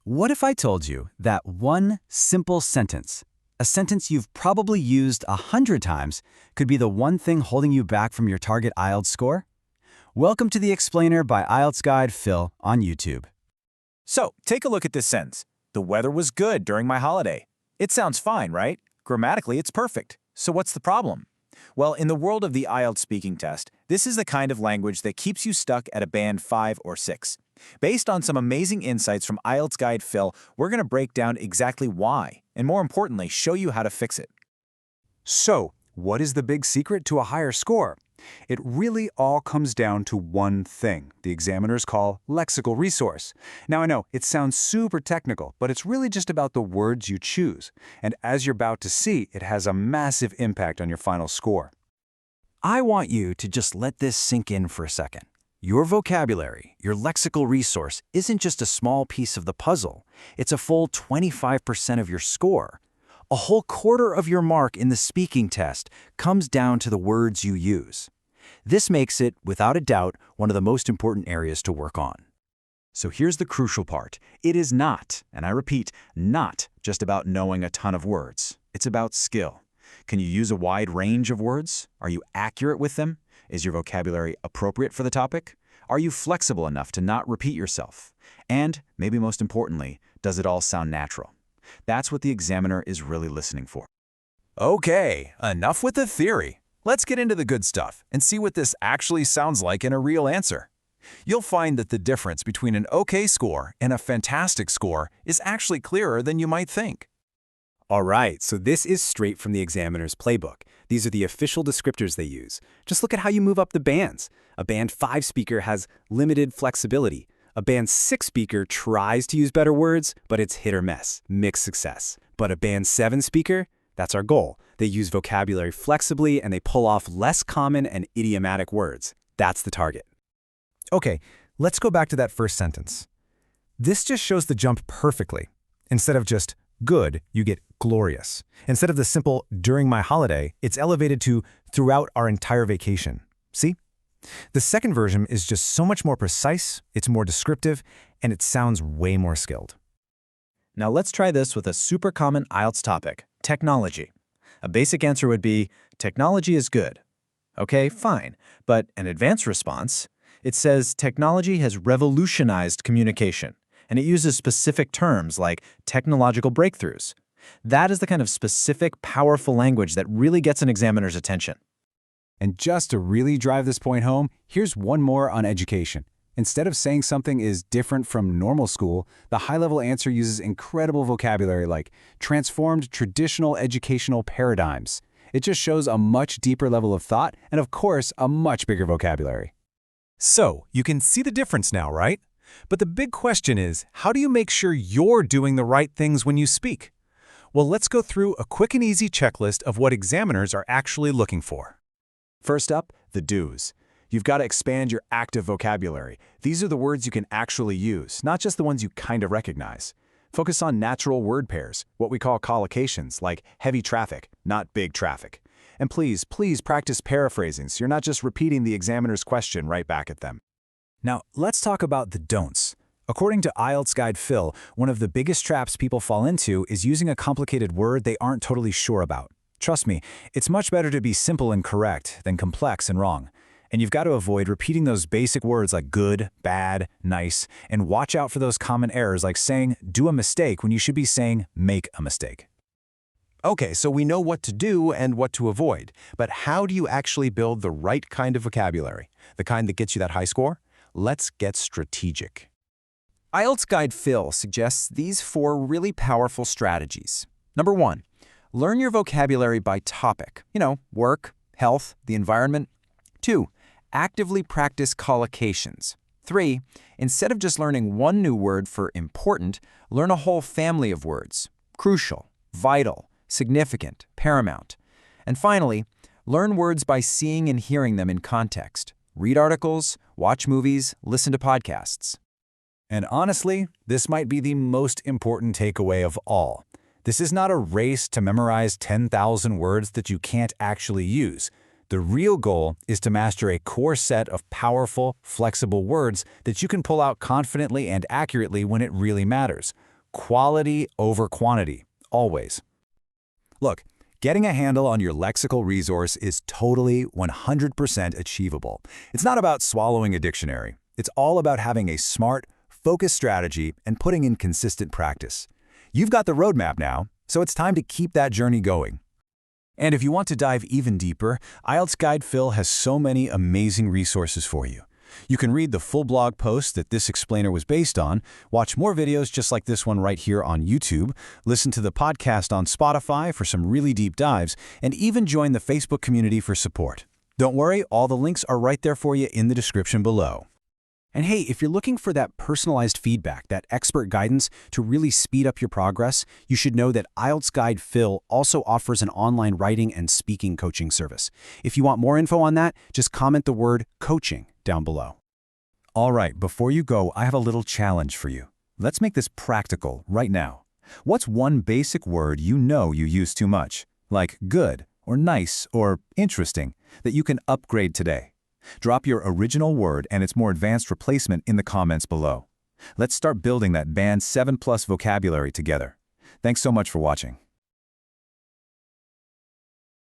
What if I told you that one simple sentence, a sentence you've probably used 100 times, could be the one thing holding you back from your target IELTS score? Welcome to the Explainer by IELTS Guide Phil on YouTube. So, take a look at this sentence. The weather was good during my holiday. It sounds fine, right? Grammatically, it's perfect. So what's the problem? Well, in the world of the IELTS speaking test, this is the kind of language that keeps you stuck at a band 5 or 6. Based on some amazing insights from IELTS Guide Phil, we're going to break down exactly why, and more importantly, show you how to fix it. So, what is the big secret to a higher score? It really all comes down to one thing the examiners call lexical resource. Now I know, it sounds super technical, but it's really just about the words you choose. And as you're about to see, it has a massive impact on your final score. I want you to just let this sink in for a second. Your vocabulary, your lexical resource, isn't just a small piece of the puzzle. It's a full 25% of your score. A whole quarter of your mark in the speaking test comes down to the words you use. This makes it, without a doubt, one of the most important areas to work on. So here's the crucial part. It is not, and I repeat, not just about knowing a ton of words. It's about skill. Can you use a wide range of words? Are you accurate with them? Is your vocabulary appropriate for the topic? Are you flexible enough to not repeat yourself? And, maybe most importantly, does it all sound natural? That's what the examiner is really listening for. Okay, enough with the theory. Let's get into the good stuff and see what this actually sounds like in a real answer. You'll find that the difference between an okay score and a fantastic score is actually clearer than you might think. All right, so this is straight from the examiner's playbook. These are the official descriptors they use. Just look at how you move up the bands. A band 5 speaker has limited flexibility. A band 6 speaker tries to use better words, but it's hit or miss, mixed success. But a band 7 speaker, that's our goal. They use vocabulary flexibly and they pull off less common and idiomatic words. That's the target. Okay, let's go back to that first sentence. This just shows the jump perfectly. Instead of just good, you get glorious. Instead of the simple during my holiday, it's elevated to throughout our entire vacation. See? The second version is just so much more precise, it's more descriptive, and it sounds way more skilled. Now let's try this with a super common IELTS topic, technology. A basic answer would be, technology is good. Okay, fine. But an advanced response, it says technology has revolutionized communication, and it uses specific terms like technological breakthroughs. That is the kind of specific, powerful language that really gets an examiner's attention. And just to really drive this point home, here's one more on education. Instead of saying something is different from normal school, the high-level answer uses incredible vocabulary like transformed traditional educational paradigms. It just shows a much deeper level of thought and, of course, a much bigger vocabulary. So, you can see the difference now, right? But the big question is, how do you make sure you're doing the right things when you speak? Well, let's go through a quick and easy checklist of what examiners are actually looking for. First up, the do's. You've got to expand your active vocabulary. These are the words you can actually use, not just the ones you kind of recognize. Focus on natural word pairs, what we call collocations, like heavy traffic, not big traffic. And please practice paraphrasing so you're not just repeating the examiner's question right back at them. Now, let's talk about the don'ts. According to IELTS Guide Phil, one of the biggest traps people fall into is using a complicated word they aren't totally sure about. Trust me, it's much better to be simple and correct than complex and wrong. And you've got to avoid repeating those basic words like good, bad, nice, and watch out for those common errors like saying do a mistake when you should be saying make a mistake. Okay, so we know what to do and what to avoid, but how do you actually build the right kind of vocabulary? The kind that gets you that high score? Let's get strategic. IELTS Guide Phil suggests these 4 really powerful strategies. Number 1, learn your vocabulary by topic. Work, health, the environment. 2, actively practice collocations. 3, instead of just learning one new word for important, learn a whole family of words. Crucial, vital, significant, paramount. And finally, learn words by seeing and hearing them in context. Read articles, watch movies, listen to podcasts. And honestly, this might be the most important takeaway of all. This is not a race to memorize 10,000 words that you can't actually use. The real goal is to master a core set of powerful, flexible words that you can pull out confidently and accurately when it really matters. Quality over quantity, always. Look, getting a handle on your lexical resource is totally 100% achievable. It's not about swallowing a dictionary. It's all about having a smart, focused strategy and putting in consistent practice. You've got the roadmap now, so it's time to keep that journey going. And if you want to dive even deeper, IELTS Guide Phil has so many amazing resources for you. You can read the full blog post that this explainer was based on, watch more videos just like this one right here on YouTube, listen to the podcast on Spotify for some really deep dives, and even join the Facebook community for support. Don't worry, all the links are right there for you in the description below. And hey, if you're looking for that personalized feedback, that expert guidance to really speed up your progress, you should know that IELTS Guide Phil also offers an online writing and speaking coaching service. If you want more info on that, just comment the word coaching down below. All right, before you go, I have a little challenge for you. Let's make this practical right now. What's one basic word you know you use too much, like good or nice or interesting, that you can upgrade today? Drop your original word and its more advanced replacement in the comments below. Let's start building that Band 7+ vocabulary together. Thanks so much for watching.